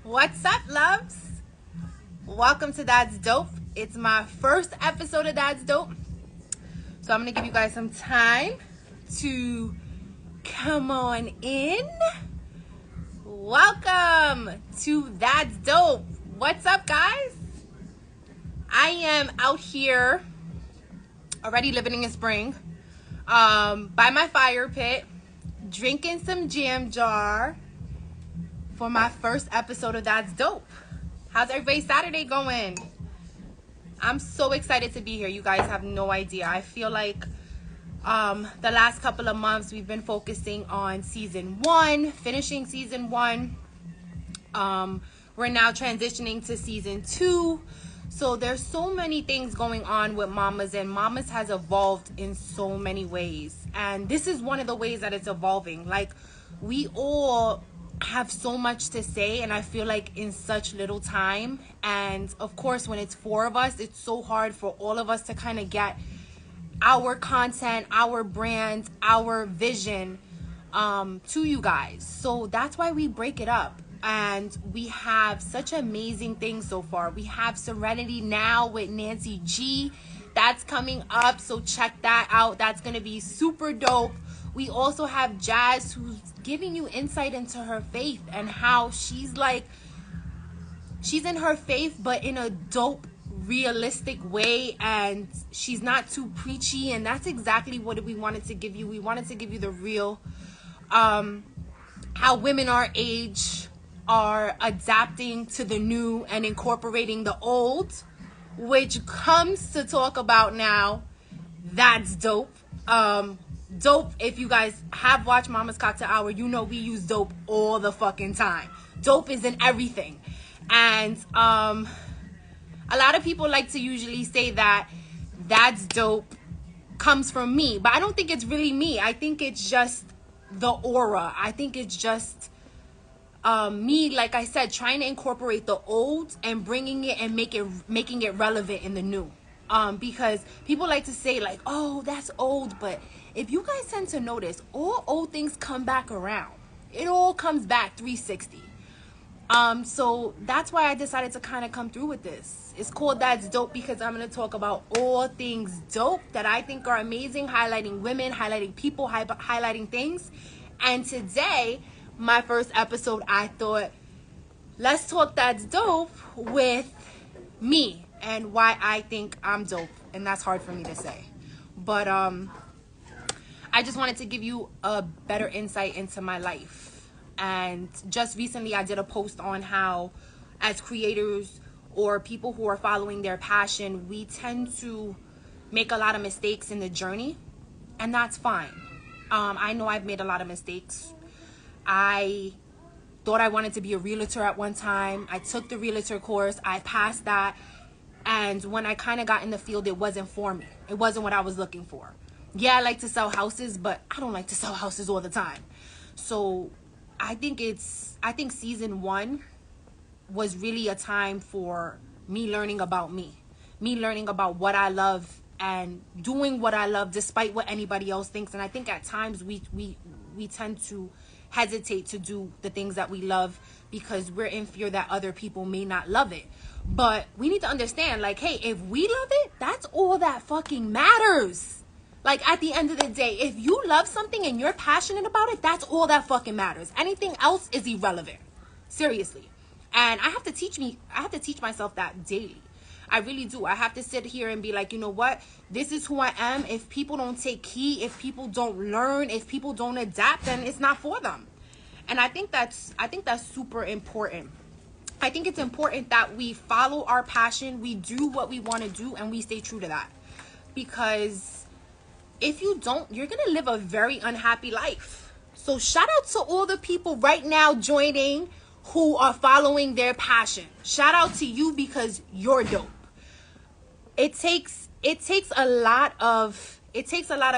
What's up, loves? Welcome to That's Dope. It's my first episode of That's Dope. So I'm going to give you guys some time to come on in. Welcome to That's Dope. What's up, guys? I am out here already living in spring by my fire pit, drinking some jam jar for my first episode of That's Dope. How's everybody's Saturday going? I'm so excited to be here. You guys have no idea. I feel like the last couple of months we've been focusing on season 1, finishing season 1. We're now transitioning to season 2. So there's so many things going on with Mamas, and Mamas has evolved in so many ways. And this is one of the ways that it's evolving. Like, we all have so much to say, and I feel like in such little time. And of course, when it's 4 of us, it's so hard for all of us to kind of get our content, our brand, our vision to you guys. So that's why we break it up. And we have such amazing things so far. We have Serenity Now with Nancy G. That's coming up, so check that out. That's going to be super dope. We also have Jazz, who's giving you insight into her faith and how she's in her faith, but in a dope, realistic way, and she's not too preachy. And that's exactly what we wanted to give you. We wanted to give you the real, how women our age are adapting to the new and incorporating the old, which comes to talk about now. That's dope. Dope, if you guys have watched Mama's Cocktail Hour, you know we use dope all the fucking time. Dope is in everything. And a lot of people like to usually say that that's dope comes from me, but I don't think it's really me. I think it's just the aura. I think it's just me, like I said, trying to incorporate the old and bringing it and making it relevant in the new. Because people like to say like, oh, that's old, but if you guys tend to notice, all old things come back around. It all comes back 360. So that's why I decided to kind of come through with this. It's called That's Dope because I'm going to talk about all things dope that I think are amazing, highlighting women, highlighting people, highlighting things. And today, my first episode, I thought, let's talk That's Dope with me and why I think I'm dope. And that's hard for me to say. But I just wanted to give you a better insight into my life. And just recently I did a post on how, as creators or people who are following their passion, we tend to make a lot of mistakes in the journey. And that's fine. I know I've made a lot of mistakes. I thought I wanted to be a realtor at one time. I took the realtor course. I passed that. And when I kind of got in the field, it wasn't for me. It wasn't what I was looking for. Yeah, I like to sell houses, but I don't like to sell houses all the time. So I think season 1 was really a time for me learning about me learning about what I love and doing what I love despite what anybody else thinks. And I think at times we tend to hesitate to do the things that we love because we're in fear that other people may not love it. But we need to understand, like, hey, if we love it, that's all that fucking matters. Like, at the end of the day, if you love something and you're passionate about it, that's all that fucking matters. Anything else is irrelevant. Seriously. And I have to teach myself that daily. I really do. I have to sit here and be like, you know what? This is who I am. If people don't take heed, if people don't learn, if people don't adapt, then it's not for them. And I think that's super important. I think it's important that we follow our passion, we do what we want to do, and we stay true to that. Because if you don't, you're going to live a very unhappy life. So shout out to all the people right now joining who are following their passion. Shout out to you because you're dope. It takes a lot of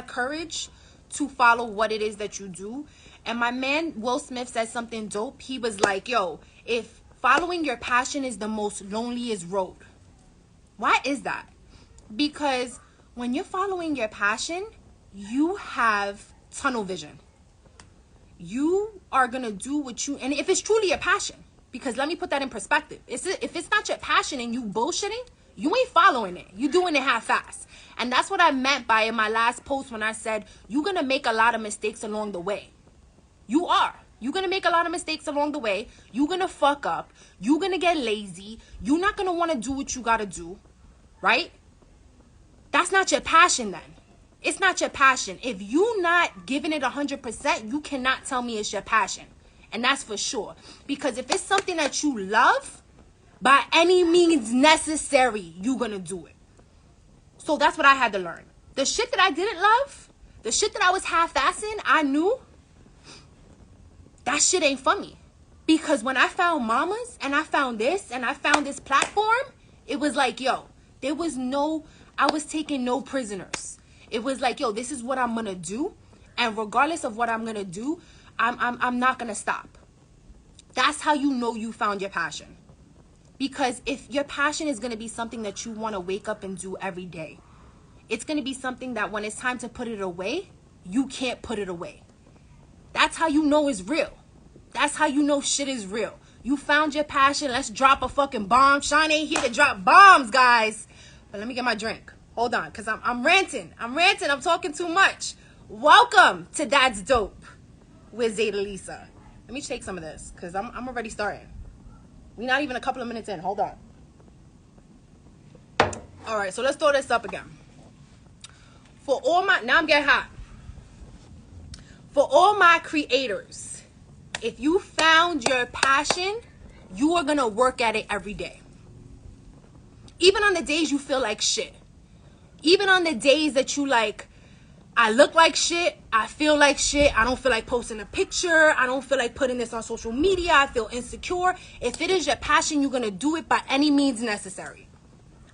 courage to follow what it is that you do. And my man Will Smith said something dope. He was like, yo, if following your passion is the most loneliest road. Why is that? Because when you're following your passion, you have tunnel vision. You are going to do what you, and if it's truly a passion, Because let me put that in perspective. If it's not your passion and you bullshitting, you ain't following it. You doing it half-assed. And that's what I meant by in my last post when I said, you're going to make a lot of mistakes along the way. You are. You're going to make a lot of mistakes along the way. You're going to fuck up. You're going to get lazy. You're not going to want to do what you got to do. Right? That's not your passion then. It's not your passion. If you're not giving it 100%, you cannot tell me it's your passion. And that's for sure. Because if it's something that you love, by any means necessary, you're going to do it. So that's what I had to learn. The shit that I didn't love, the shit that I was half-assing, I knew that shit ain't for me. Because when I found mamas and I found this and I found this platform, it was like, yo, I was taking no prisoners. It was like, yo, this is what I'm going to do. And regardless of what I'm going to do, I'm not going to stop. That's how you know you found your passion. Because if your passion is going to be something that you want to wake up and do every day, it's going to be something that when it's time to put it away, you can't put it away. That's how you know it's real. That's how you know shit is real. You found your passion. Let's drop a fucking bomb. Sean ain't here to drop bombs, guys. But let me get my drink. Hold on, because I'm ranting. I'm talking too much. Welcome to That's Dope with Zaida Lisa. Let me take some of this, because I'm already starting. We're not even a couple of minutes in. Hold on. All right, so let's throw this up again. Now I'm getting hot. For all my creators, if you found your passion, you are going to work at it every day. Even on the days you feel like shit. Even on the days that you like, I look like shit, I feel like shit, I don't feel like posting a picture, I don't feel like putting this on social media, I feel insecure. If it is your passion, you're going to do it by any means necessary.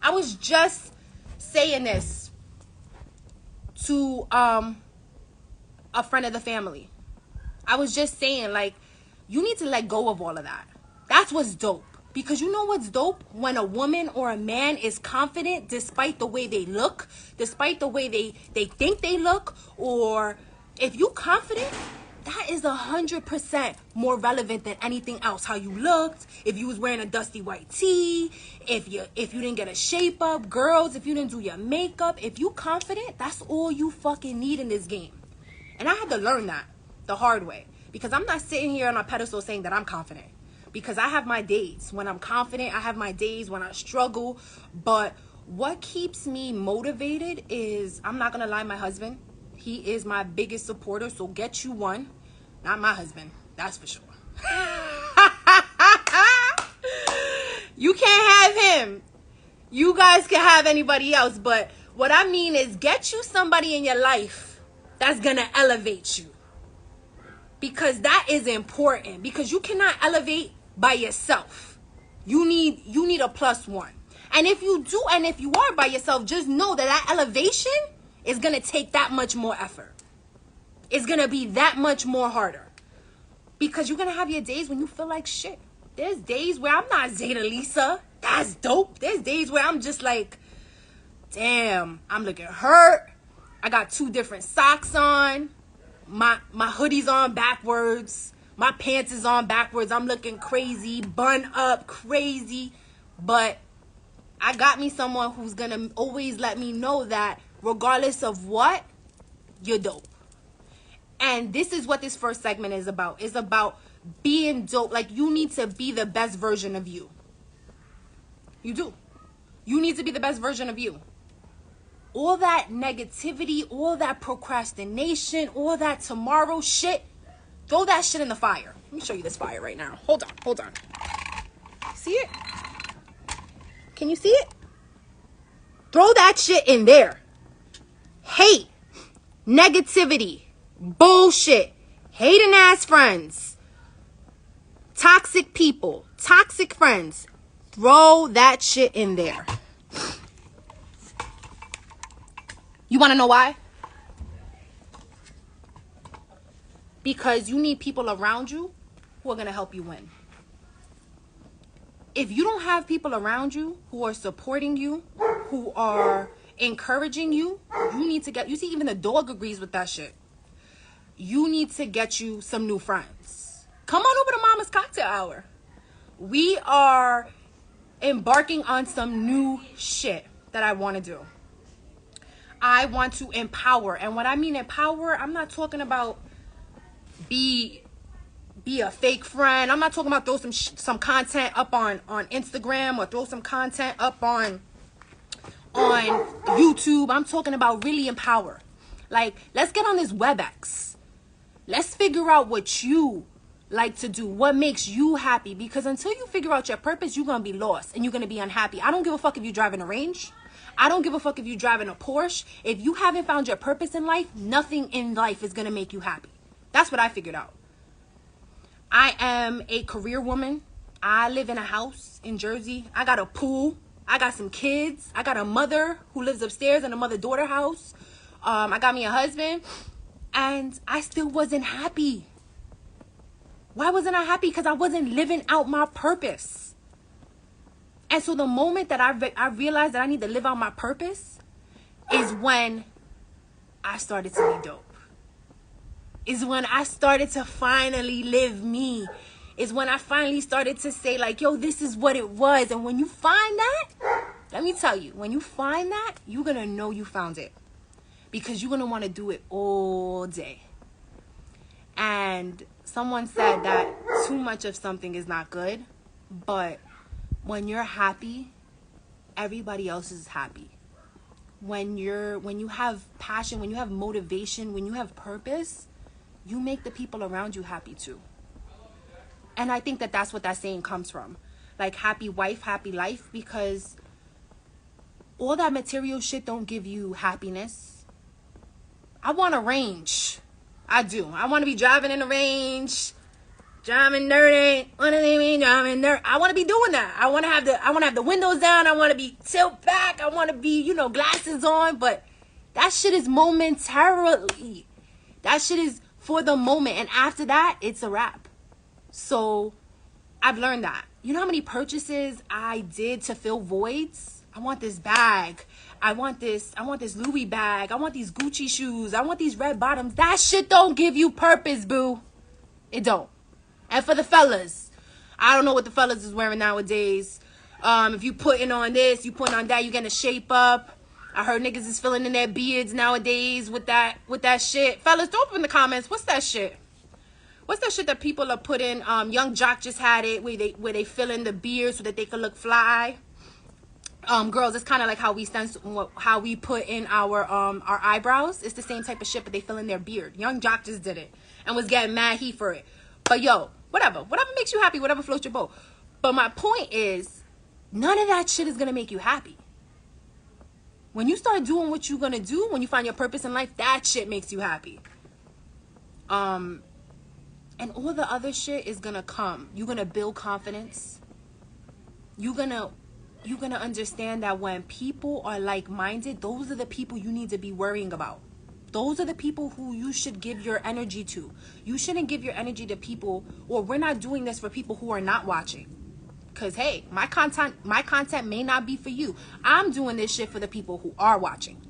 I was just saying this to a friend of the family. I was just saying, like, you need to let go of all of that. That's what's dope. Because you know what's dope? When a woman or a man is confident despite the way they look, despite the way they think they look, or if you confident, that is 100% more relevant than anything else. How you looked, if you was wearing a dusty white tee, if you didn't get a shape up, girls, if you didn't do your makeup, if you confident, that's all you fucking need in this game. And I had to learn that the hard way. Because I'm not sitting here on a pedestal saying that I'm confident. Because I have my days when I'm confident. I have my days when I struggle. But what keeps me motivated is, I'm not going to lie, my husband. He is my biggest supporter. So get you one. Not my husband. That's for sure. You can't have him. You guys can have anybody else. But what I mean is, get you somebody in your life that's going to elevate you. Because that is important. Because you cannot elevate by yourself. You need a plus one. And if you do, and if you are by yourself, just know that elevation is going to take that much more effort. It's going to be that much more harder. Because you're going to have your days when you feel like shit. There's days where I'm not Zaida Lisa. That's dope. There's days where I'm just like, damn, I'm looking hurt. I got 2 different socks on. My hoodie's on backwards. My pants is on backwards. I'm looking crazy, bun up, crazy. But I got me someone who's going to always let me know that regardless of what, you're dope. And this is what this first segment is about. It's about being dope. Like, you need to be the best version of you. You do. You need to be the best version of you. All that negativity, all that procrastination, all that tomorrow shit, throw that shit in the fire. Let me show you this fire right now. Hold on. See it? Can you see it? Throw that shit in there. Hate, negativity, bullshit, hating ass friends, toxic people, toxic friends. Throw that shit in there. You want to know why? Because you need people around you who are going to help you win. If you don't have people around you who are supporting you, who are encouraging you, you need to get, you see, even the dog agrees with that shit. You need to get you some new friends. Come on over to Mama's Cocktail Hour. We are embarking on some new shit that I want to do. I want to empower. And when I mean empower, I'm not talking about be a fake friend. I'm not talking about throw some content up on Instagram or throw some content up on YouTube. I'm talking about really empower. Like, let's get on this WebEx. Let's figure out what you like to do, what makes you happy. Because until you figure out your purpose, you're going to be lost and you're going to be unhappy. I don't give a fuck if you're driving a Range. I don't give a fuck if you're driving a Porsche. If you haven't found your purpose in life, nothing in life is going to make you happy. That's what I figured out. I am a career woman. I live in a house in Jersey. I got a pool. I got some kids. I got a mother who lives upstairs in a mother-daughter house. I got me a husband. And I still wasn't happy. Why wasn't I happy? Because I wasn't living out my purpose. And so the moment that I realized that I need to live out my purpose is when I started to be dope. Is when I started to finally live me. Is when I finally started to say, like, yo, this is what it was. And when you find that, let me tell you, when you find that, you're going to know you found it. Because you're going to want to do it all day. And someone said that too much of something is not good. But when you're happy, everybody else is happy. When you have passion, when you have motivation, when you have purpose, you make the people around you happy too. And I think that that's what that saying comes from. Like, happy wife, happy life. Because all that material shit don't give you happiness. I want a Range. I do. I want to be driving in the Range. Driving dirty. Driving dirty. I want to be doing that. I want to have the windows down. I want to be tilt back. I want to be, glasses on. But that shit is momentarily. That shit is for the moment. And after that, it's a wrap. So I've learned that. You know how many purchases I did to fill voids? I want this bag. I want this Louis bag. I want these Gucci shoes. I want these red bottoms. That shit don't give you purpose, boo. It don't. And for the fellas, I don't know what the fellas is wearing nowadays. If you putting on this, you putting on that, you getting a shape up. I heard niggas is filling in their beards nowadays with that shit. Fellas, throw up in the comments. What's that shit? What's that shit that people are putting? Young Jock just had it where they fill in the beard so that they can look fly. Girls, it's kind of like how we put in our eyebrows. It's the same type of shit, but they fill in their beard. Young Jock just did it and was getting mad heat for it. But yo, whatever makes you happy, whatever floats your boat. But my point is, none of that shit is gonna make you happy. When you start doing what you're gonna do, when you find your purpose in life, that shit makes you happy. And all the other shit is gonna come. You're gonna build confidence. You're gonna understand that when people are like-minded, those are the people you need to be worrying about. Those are the people who you should give your energy to. You shouldn't give your energy to people, or we're not doing this for people who are not watching. Because, hey, my content may not be for you. I'm doing this shit for the people who are watching.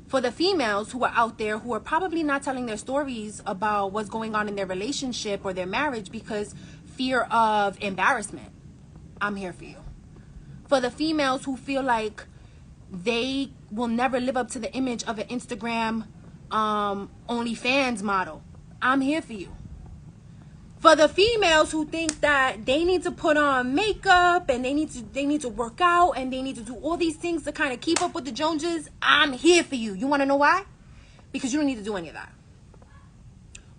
For the females who are out there who are probably not telling their stories about what's going on in their relationship or their marriage because fear of embarrassment, I'm here for you. For the females who feel like they will never live up to the image of an Instagram OnlyFans model, I'm here for you. For the females who think that they need to put on makeup and they need to work out and they need to do all these things to kind of keep up with the Joneses, I'm here for you. You want to know why? Because you don't need to do any of that.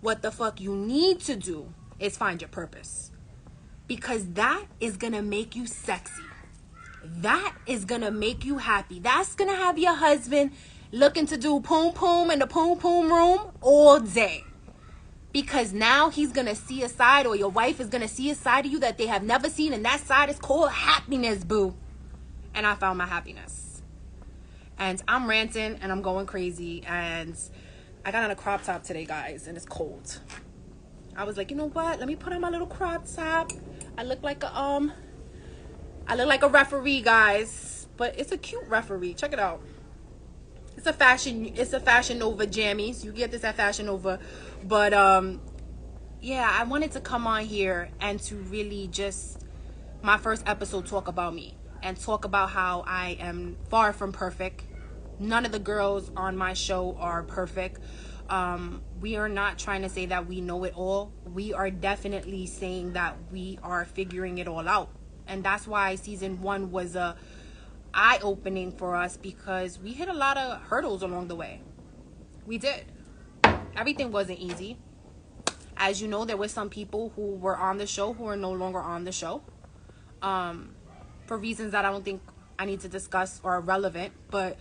What the fuck you need to do is find your purpose. Because that is going to make you sexy. That is going to make you happy. That's going to have your husband looking to do poom poom in the poom poom room all day. Because now he's going to see a side, or your wife is going to see a side of you that they have never seen. And that side is called happiness, boo. And I found my happiness. And I'm ranting and I'm going crazy. And I got on a crop top today, guys. And it's cold. I was like, you know what? Let me put on my little crop top. I look like a referee, guys. But it's a cute referee. Check it out. It's a Fashion Nova jammies. You get this at Fashion Nova. But yeah, I wanted to come on here and to really just, my first episode, talk about me and talk about how I am far from perfect. None of the girls on my show are perfect. We are not trying to say that we know it all. We are definitely saying that we are figuring it all out. And that's why season 1 was a eye-opening for us, because we hit a lot of hurdles along the way. We did. Everything wasn't easy. As you know, there were some people who were on the show who are no longer on the show, for reasons that I don't think I need to discuss or are relevant, but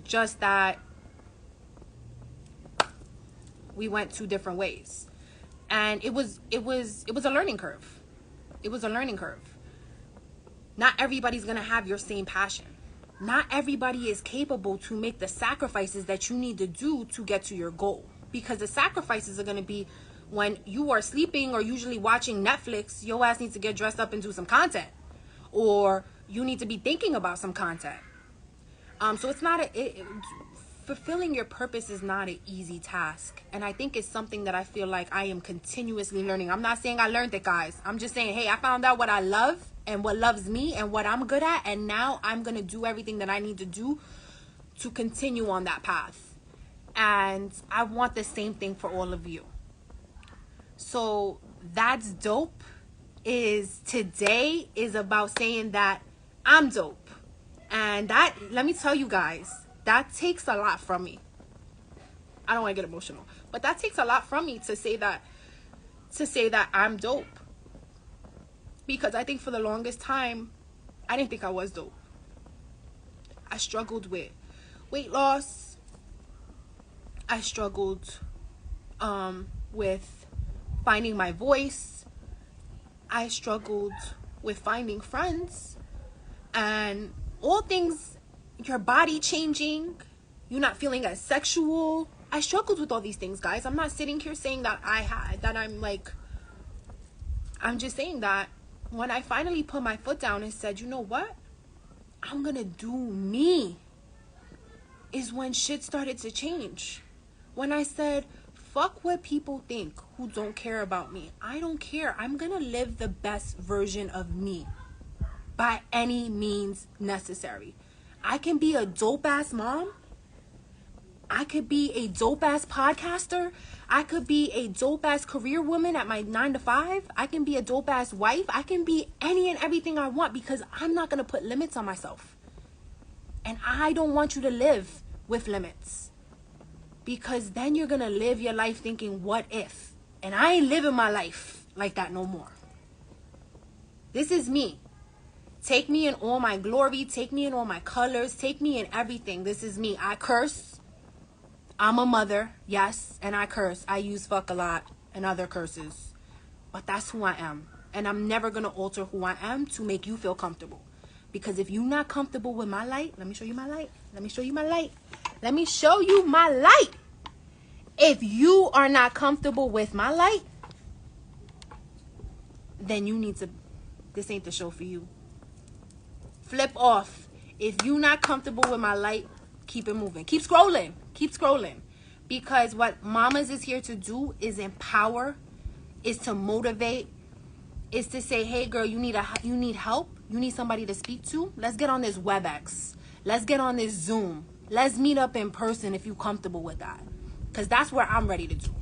just that we went 2 different ways, and it was a learning curve. It was a learning curve. Not everybody's gonna have your same passion. Not everybody is capable to make the sacrifices that you need to do to get to your goal, because the sacrifices are gonna be when you are sleeping or usually watching Netflix. Your ass needs to get dressed up and do some content, or you need to be thinking about some content. So it's not fulfilling your purpose is not an easy task. And I think it's something that I feel like I am continuously learning. I'm not saying I learned it, guys. I'm just saying, hey, I found out what I love and what loves me and what I'm good at. And now I'm going to do everything that I need to do to continue on that path. And I want the same thing for all of you. So that's dope. Today is about saying that I'm dope. And that, let me tell you guys, that takes a lot from me. I don't want to get emotional, but that takes a lot from me to say that I'm dope. Because I think for the longest time, I didn't think I was dope. I struggled with weight loss. I struggled with finding my voice. I struggled with finding friends, and all things, your body changing, you not feeling as sexual. I struggled with all these things, guys. I'm not sitting here saying that I'm just saying that when I finally put my foot down and said, you know what, I'm gonna do me, is when shit started to change. When I said, fuck what people think who don't care about me. I don't care. I'm gonna live the best version of me by any means necessary. I can be a dope ass mom. I could be a dope ass podcaster. I could be a dope ass career woman at my 9 to 5. I can be a dope ass wife. I can be any and everything I want, because I'm not gonna put limits on myself. And I don't want you to live with limits, because then you're gonna live your life thinking, what if? And I ain't living my life like that no more. This is me. Take me in all my glory. Take me in all my colors. Take me in everything. This is me. I curse. I'm a mother. Yes. And I curse. I use fuck a lot and other curses. But that's who I am. And I'm never going to alter who I am to make you feel comfortable. Because if you're not comfortable with my light, let me show you my light. Let me show you my light. Let me show you my light. If you are not comfortable with my light, then you need to, this ain't the show for you. Flip off. If you're not comfortable with my light, keep it moving. Keep scrolling. Keep scrolling. Because what Mamas is here to do is empower, is to motivate, is to say, hey girl, you need help. You need somebody to speak to. Let's get on this WebEx. Let's get on this Zoom. Let's meet up in person if you're comfortable with that. Because that's where I'm ready to do.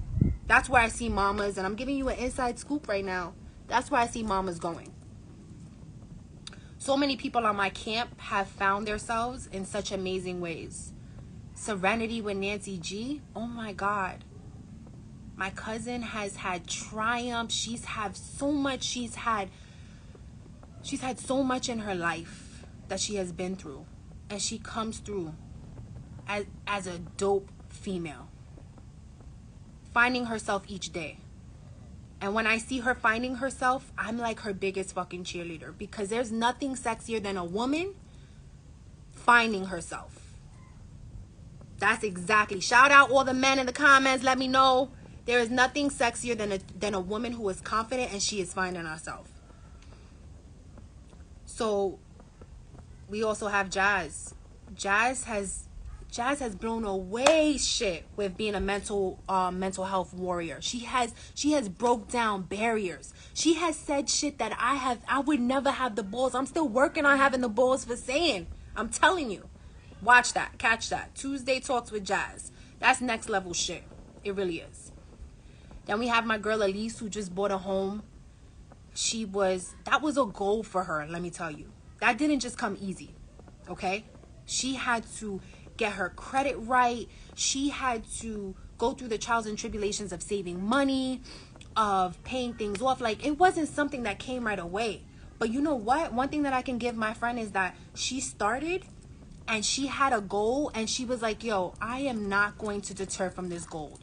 That's where I see Mamas, and I'm giving you an inside scoop right now. That's where I see Mamas going. So many people on my camp have found themselves in such amazing ways. Serenity with Nancy G. Oh my God. My cousin has had triumph. She's had so much in her life that she has been through. And she comes through as a dope female. Finding herself each day. And when I see her finding herself, I'm like her biggest fucking cheerleader. Because there's nothing sexier than a woman finding herself. That's exactly. Shout out all the men in the comments. Let me know. There is nothing sexier than a woman who is confident and she is finding herself. So we also have Jazz. Jazz has Jazz has blown away shit with being a mental health warrior. She has broke down barriers. She has said shit that I would never have the balls. I'm still working on having the balls for saying. I'm telling you. Watch that. Catch that. Tuesday Talks with Jazz. That's next level shit. It really is. Then we have my girl Elise, who just bought a home. That was a goal for her, let me tell you. That didn't just come easy. Okay? She had to get her credit right. She had to go through the trials and tribulations of saving money, of paying things off. Like, it wasn't something that came right away. But you know what? One thing that I can give my friend is that she started and she had a goal, and she was like, yo, I am not going to deter from this goal.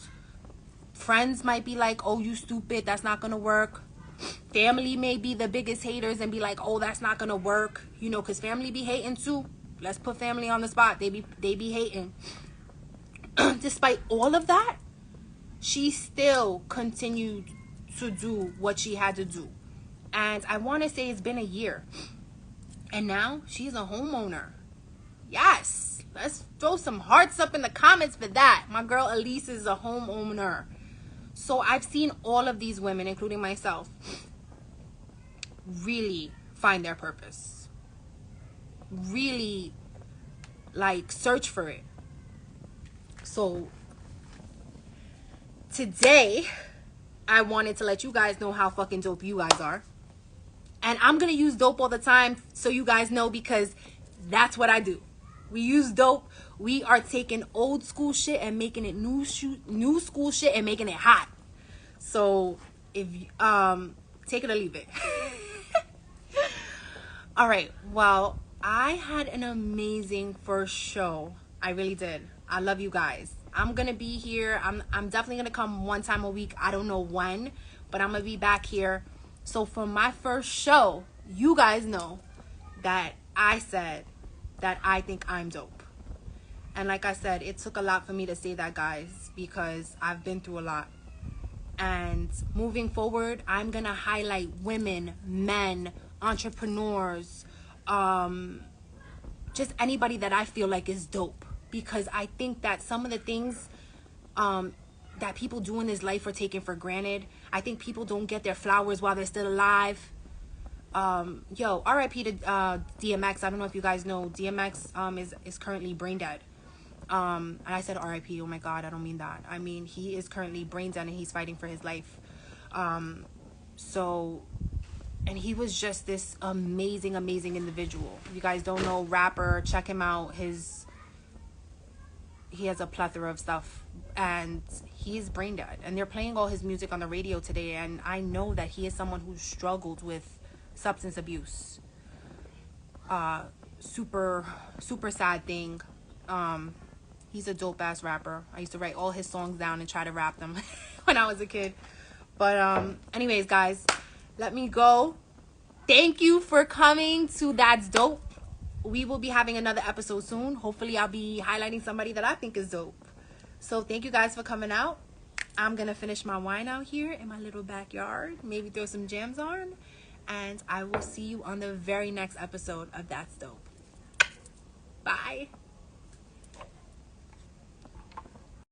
Friends might be like, oh, you stupid, that's not gonna work. Family may be the biggest haters and be like, oh, that's not gonna work, you know, because family be hating too. Let's put family on the spot. They be hating. Despite all of that, she still continued to do what she had to do. And I want to say it's been a year. And now she's a homeowner. Yes. Let's throw some hearts up in the comments for that. My girl Elise is a homeowner. So I've seen all of these women, including myself, really find their purpose. Really, like, search for it. So today, I wanted to let you guys know how fucking dope you guys are. And I'm going to use dope all the time so you guys know, because that's what I do. We use dope. We are taking old school shit and making it new school shit and making it hot. So if take it or leave it. All right. Well, I had an amazing first show. I really did. I love you guys. I'm gonna be here. I'm definitely gonna come one time a week. I don't know when, but I'm gonna be back here. So for my first show, you guys know that I said that I think I'm dope. And like I said, it took a lot for me to say that, guys, because I've been through a lot. And moving forward, I'm gonna highlight women, men, entrepreneurs, just anybody that I feel like is dope, because I think that some of the things that people do in this life are taken for granted. I think people don't get their flowers while they're still alive. Yo, RIP to DMX. I don't know if you guys know, DMX is currently brain dead. And I said RIP, oh my god, I don't mean that. I mean, he is currently brain dead and he's fighting for his life. And he was just this amazing individual. If you guys don't know, rapper, check him out. He has a plethora of stuff, and he's brain dead. And they're playing all his music on the radio today, and I know that he is someone who struggled with substance abuse. Super sad thing. He's a dope ass rapper. I used to write all his songs down and try to rap them when I was a kid. But anyways, guys, let me go. Thank you for coming to That's Dope. We will be having another episode soon. Hopefully I'll be highlighting somebody that I think is dope. So thank you guys for coming out. I'm gonna finish my wine out here in my little backyard, maybe throw some jams on, and I will see you on the very next episode of That's Dope. Bye.